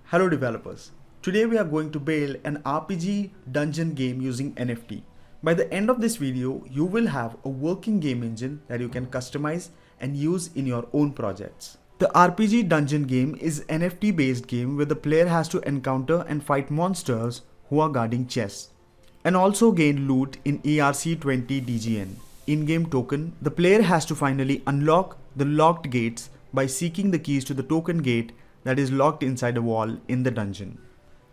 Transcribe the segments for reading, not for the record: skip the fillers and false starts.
Hello developers. Today we are going to build an RPG dungeon game using NFT. By the end of this video, you will have a working game engine that you can customize and use in your own projects. The RPG dungeon game is an NFT based game where the player has to encounter and fight monsters who are guarding chests and also gain loot in ERC-20 DGN. In-game token, the player has to finally unlock the locked gates by seeking the keys to the token gate that is locked inside a wall in the dungeon.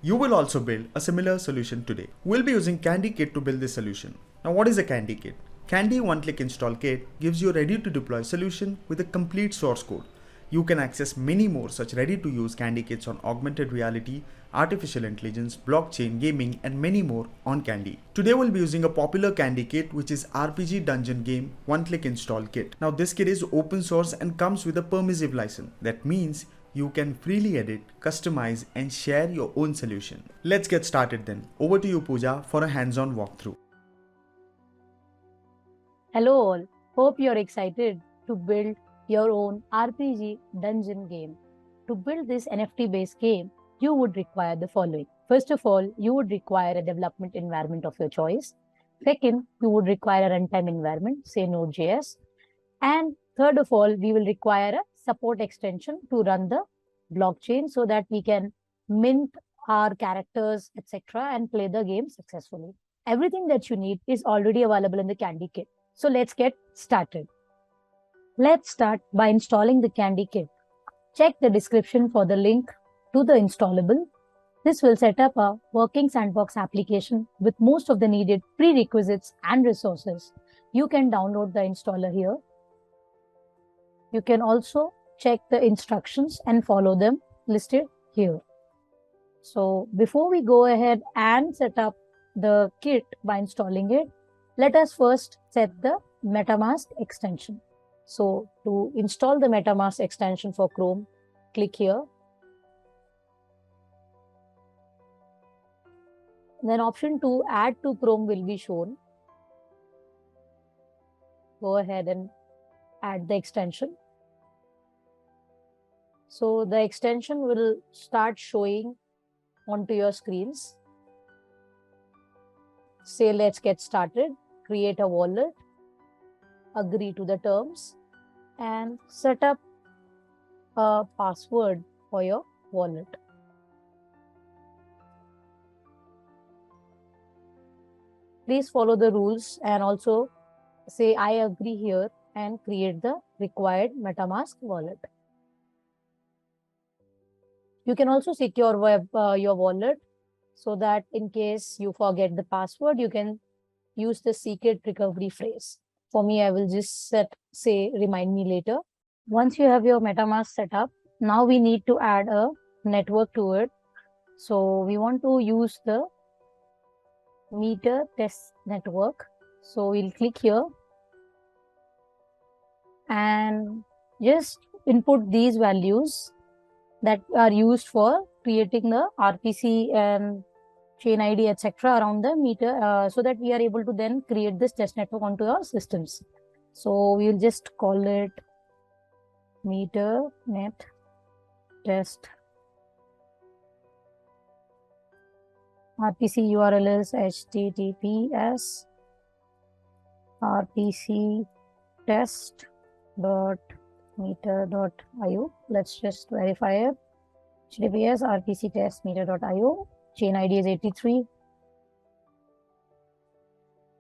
You will also build a similar solution today. We'll be using Kandi Kit to build this solution. Now what is a Kandi Kit? Kandi one-click install kit gives you a ready-to-deploy solution with a complete source code. You can access many more such ready-to-use Kandi Kits on augmented reality, artificial intelligence, blockchain, gaming, and many more on Kandi. Today we'll be using a popular Kandi Kit which is RPG Dungeon Game One-Click Install Kit. Now this kit is open source and comes with a permissive license. That means you can freely edit, customize, and share your own solution. Let's get started then. Over to you, Pooja, for a hands-on walkthrough. Hello all, hope you're excited to build your own RPG dungeon game. To build this NFT based game, you would require the following. First of all, you would require a development environment of your choice. Second, you would require a runtime environment, say Node.js. And third of all, we will require a support extension to run the blockchain so that we can mint our characters, etc., and play the game successfully. Everything that you need is already available in the Kandi Kit. So let's get started. Let's start by installing the Kandi Kit. Check the description for the link to the installable. This will set up a working sandbox application with most of the needed prerequisites and resources. You can download the installer here. You can also check the instructions and follow them listed here. So before we go ahead and set up the kit by installing it, let us first set the MetaMask extension. So to install the MetaMask extension for Chrome, click here. Then option 2, add to Chrome will be shown. Go ahead and add the extension. So the extension will start showing onto your screens. Say, let's get started. Create a wallet, agree to the terms, and set up a password for your wallet. Please follow the rules and also say I agree here and create the required MetaMask wallet. You can also secure your wallet so that in case you forget the password, you can use the secret recovery phrase. For me, I will just say remind me later. Once you have your MetaMask set up, now we need to add a network to it. So we want to use the meter test network. So we'll click here and just input these values that are used for creating the RPC and chain ID, etc. around the meter so that we are able to then create this test network onto our systems. So we'll just call it meter net test. RPC URL is https rpc test.meter.io. Let's just verify it. https rpc test.meter.io. Chain ID is 83.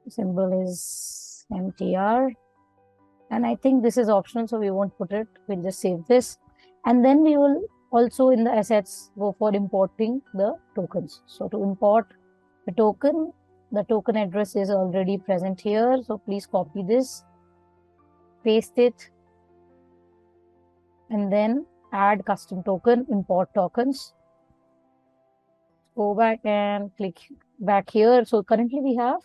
Symbol is MTR. And I think this is optional, so we won't put it. We'll just save this. And then we will also in the assets go for importing the tokens. So to import the token address is already present here. So please copy this, paste it, and then add custom token, import tokens. Go back and click back here. So currently we have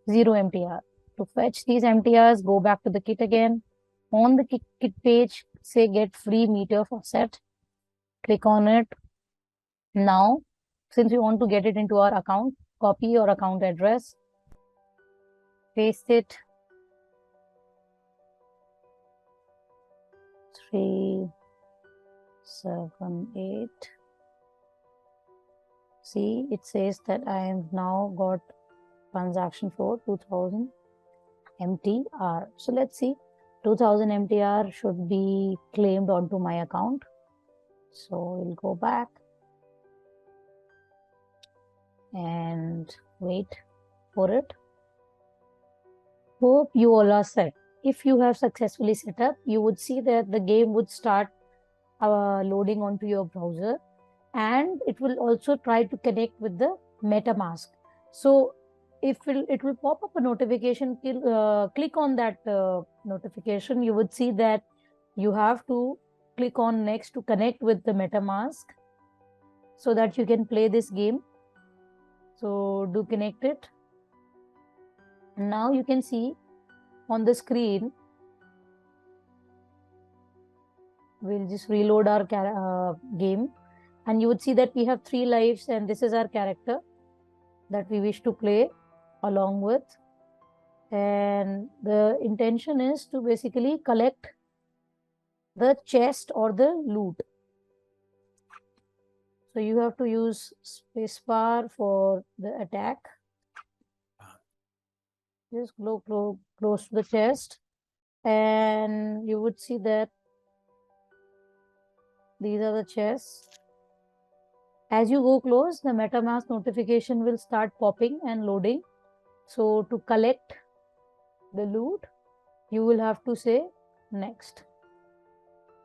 0 MTR. To fetch these MTRs, go back to the kit again. On the kit page, say get free meter faucet. Click on it. Now, since we want to get it into our account, copy your account address, paste it. 3, 7, 8. See, it says that I have now got transaction for 2000 MTR. So let's see, 2000 MTR should be claimed onto my account. So we'll go back and wait for it. Hope you all are set. If you have successfully set up, you would see that the game would start loading onto your browser, and it will also try to connect with the MetaMask. So if it will pop up a notification, click on that notification. You would see that you have to click on next to connect with the MetaMask so that you can play this game. So do connect it. And now you can see on the screen, we'll just reload our game, and you would see that we have 3 lives, and this is our character that we wish to play along with. And the intention is to basically collect the chest or the loot. So you have to use spacebar for the attack. Just go close to the chest, and you would see that these are the chests. As you go close, the MetaMask notification will start popping and loading. So to collect the loot, you will have to say next.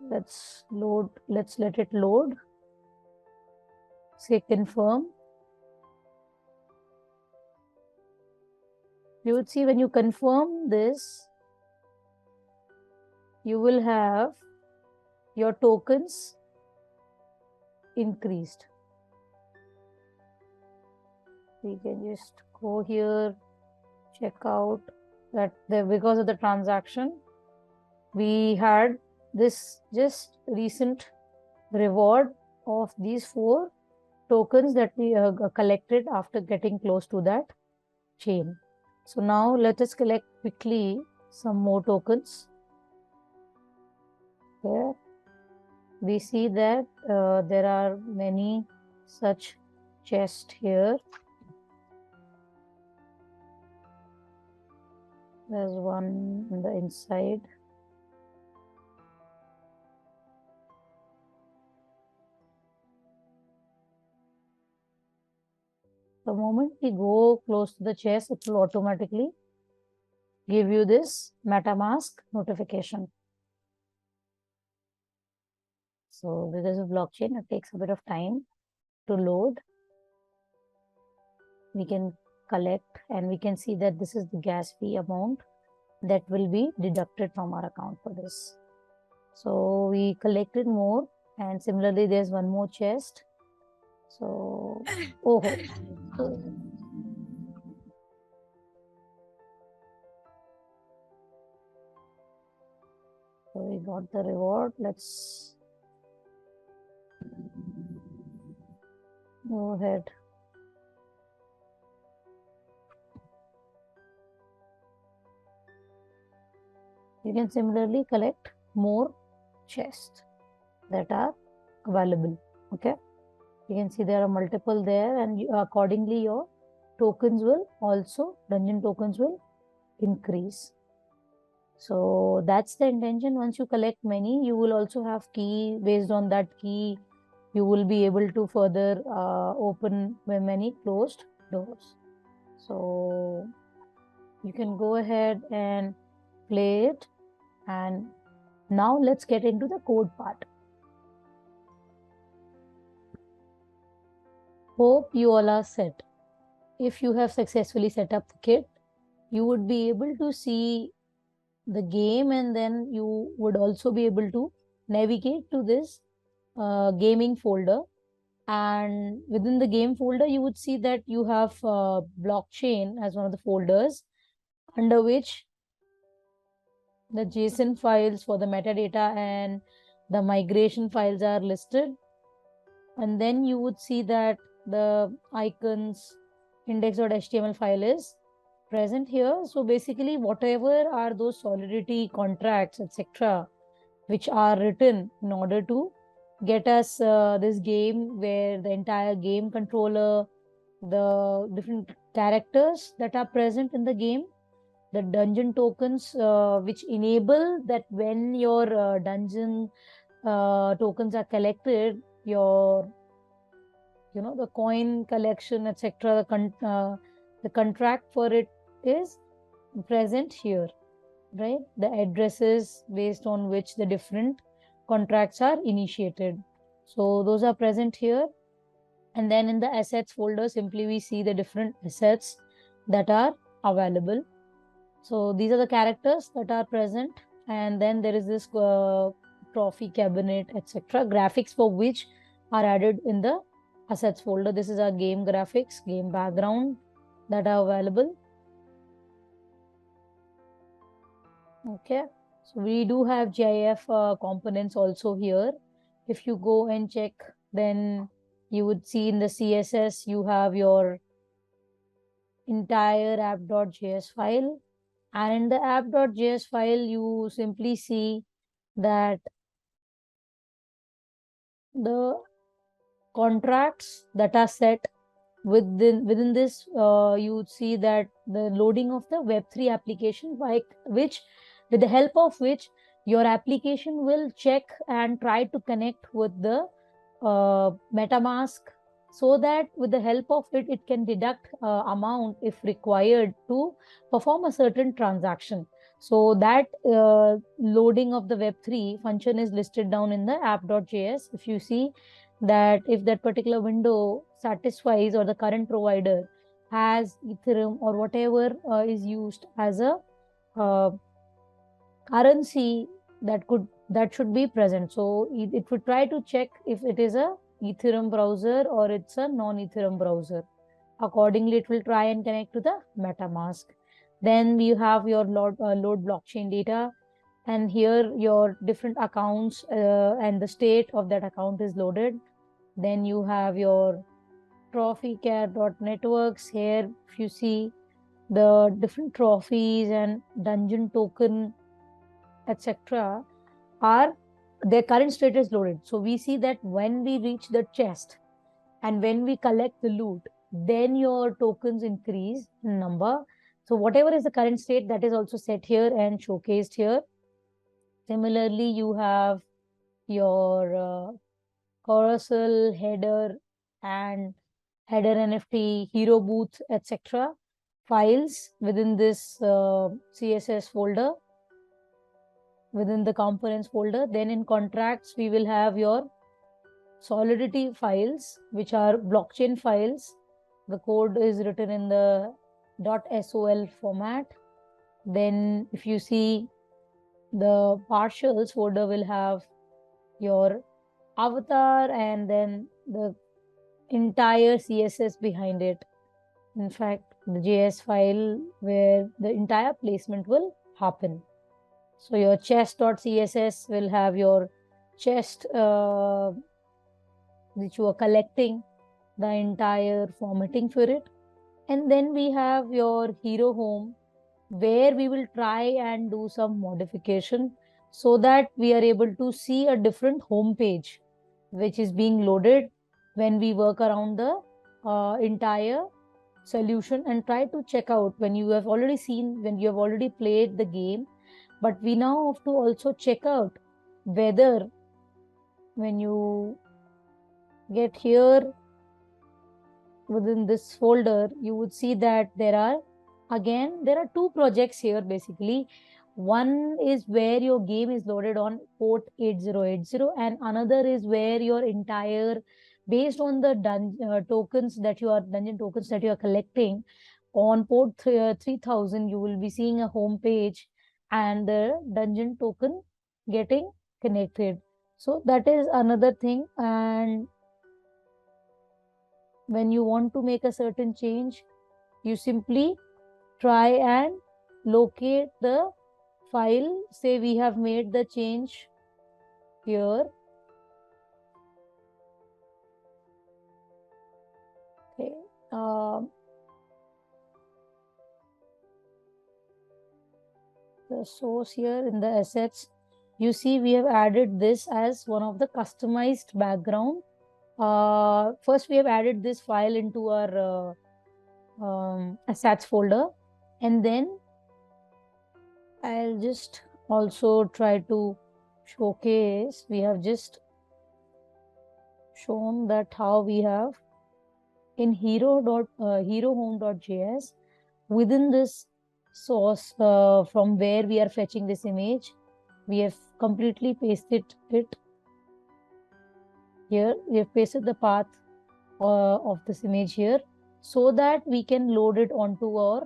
Let's let it load. Say confirm. You would see when you confirm this, you will have your tokens increased. We can just go here, check out that because of the transaction, we had this just recent reward of these 4 tokens that we collected after getting close to that chain. So now let us collect quickly some more tokens. Here we see that there are many such chests here. There's one on the inside. The moment we go close to the chest, it will automatically give you this MetaMask notification. So because of blockchain, it takes a bit of time to load. We can collect, and we can see that this is the gas fee amount that will be deducted from our account for this. So we collected more, and similarly there's one more chest. So so we got the reward. Let's go ahead. You can similarly collect more chests that are available. Okay, you can see there are multiple there, and accordingly your tokens will also, dungeon tokens will increase. So that's the intention. Once you collect many, you will also have key. Based on that key, you will be able to further open many closed doors. So you can go ahead and play it. And now let's get into the code part. Hope you all are set. If you have successfully set up the kit, you would be able to see the game, and then you would also be able to navigate to this gaming folder. And within the game folder, you would see that you have blockchain as one of the folders, under which the JSON files for the metadata and the migration files are listed. And then you would see that the icons index.html file is present here. So basically, whatever are those Solidity contracts, etc., which are written in order to get us this game where the entire game controller, the different characters that are present in the game, the dungeon tokens which enable that when your dungeon tokens are collected, your the coin collection, etc., the contract for it is present here, right? The addresses based on which the different contracts are initiated, so those are present here. And then in the assets folder, simply we see the different assets that are available. So these are the characters that are present, and then there is this trophy cabinet, etc., graphics for which are added in the assets folder. This is our game graphics, game background that are available. Okay, so we do have GIF components also here. If you go and check, then you would see in the CSS you have your entire app.js file, and in the app.js file you simply see that the contracts that are set within this, you would see that the loading of the web3 application, which with the help of which your application will check and try to connect with the MetaMask, so that with the help of it, it can deduct amount if required to perform a certain transaction. So that loading of the web3 function is listed down in the app.js. If you see that if that particular window satisfies, or the current provider has Ethereum or whatever is used as a uh, currency, that should be present. So it would try to check if it is a Ethereum browser or it's a non-Ethereum browser. Accordingly, it will try and connect to the MetaMask. Then you have your load blockchain data, and here your different accounts and the state of that account is loaded. Then you have your trophycare.networks. Here, if you see the different trophies and dungeon token, etc., are their current state is loaded. So we see that when we reach the chest and when we collect the loot, then your tokens increase in number. So whatever is the current state, that is also set here and showcased here. Similarly, you have your carousel, header, and header NFT, hero booth, etc. files within this CSS folder, within the components folder. Then in contracts, we will have your solidity files, which are blockchain files. The code is written in the .sol format. Then if you see the partials folder will have your avatar and then the entire CSS behind it. In fact, the JS file where the entire placement will happen. So your chest.css will have your chest which you are collecting, the entire formatting for it. And then we have your hero home, where we will try and do some modification so that we are able to see a different home page which is being loaded when we work around the entire solution and try to check out when you have already seen, when you have already played the game. But we now have to also check out whether when you get here within this folder, you would see that there are two projects here basically. One is where your game is loaded on port 8080, and another is where your entire, based on the dungeon tokens that you are collecting on port 3000, you will be seeing a home page and the dungeon token getting connected. So that is another thing. And when you want to make a certain change, you simply try and locate the file. Say we have made the change here. Okay. The source here in the assets, you see we have added this as one of the customized background. First we have added this file into our assets folder, and then I'll just also try to showcase. We have just shown that how we have in hero.home.js within this source from where we are fetching this image, we have completely pasted it here. We have pasted the path of this image here so that we can load it onto our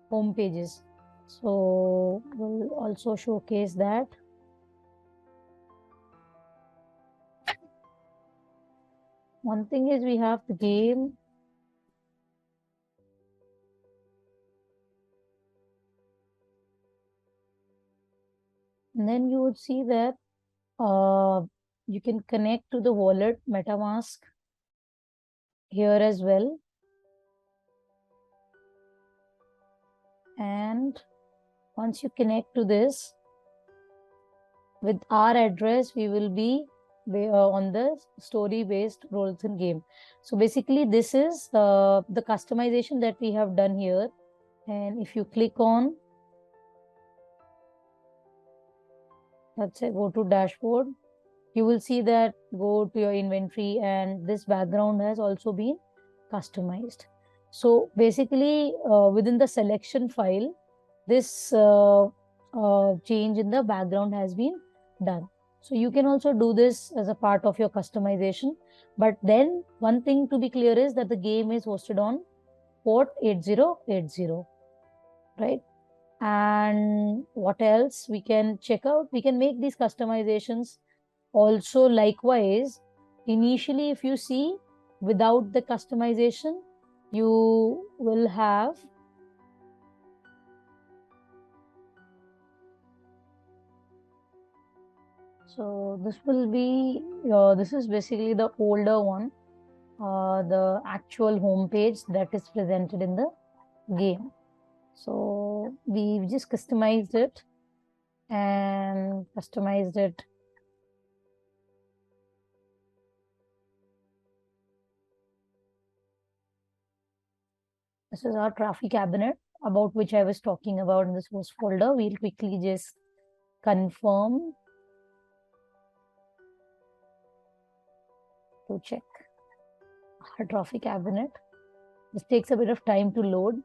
home pages. So we'll also showcase that. One thing is we have the game. And then you would see that you can connect to the wallet MetaMask here as well. And once you connect to this, with our address, we will be on the story-based roles in game. So basically, this is the customization that we have done here. And if you click on, let's say go to dashboard, you will see that go to your inventory, and this background has also been customized. So basically, within the selection file, this change in the background has been done. So you can also do this as a part of your customization. But then one thing to be clear is that the game is hosted on port 8080, right? And what else we can check out? We can make these customizations also. Likewise, initially, if you see, without the customization, you will have so this will be this is basically the older one, the actual home page that is presented in the game. So we just customized it and customized it. This is our trophy cabinet about which I was talking about in this host folder. We'll quickly just confirm to check our trophy cabinet. This takes a bit of time to load.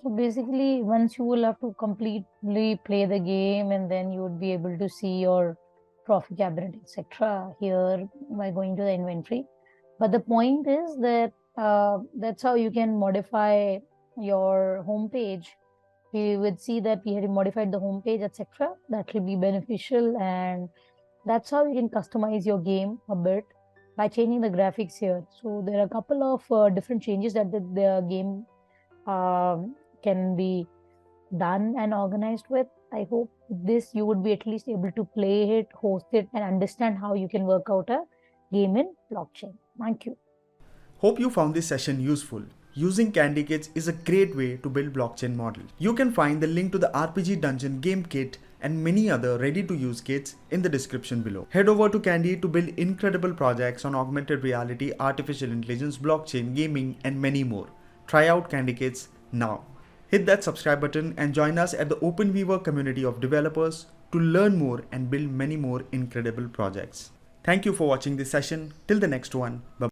So basically, once you will have to completely play the game, and then you would be able to see your trophy cabinet, etc. here by going to the inventory. But the point is that that's how you can modify your home page. We would see that we had modified the home page, etc. That will be beneficial, and that's how you can customize your game a bit by changing the graphics here. So there are a couple of different changes that the game can be done and organized with. I hope this you would be at least able to play it, host it, and understand how you can work out a game in blockchain. Thank you. Hope you found this session useful. Using Kandi kits is a great way to build blockchain model. You can find the link to the RPG Dungeon game kit and many other ready-to-use kits in the description below. Head over to Kandi to build incredible projects on augmented reality, artificial intelligence, blockchain, gaming, and many more. Try out Kandi kits now. Hit that subscribe button and join us at the OpenWeaver community of developers to learn more and build many more incredible projects. Thank you for watching this session. Till the next one. Bye.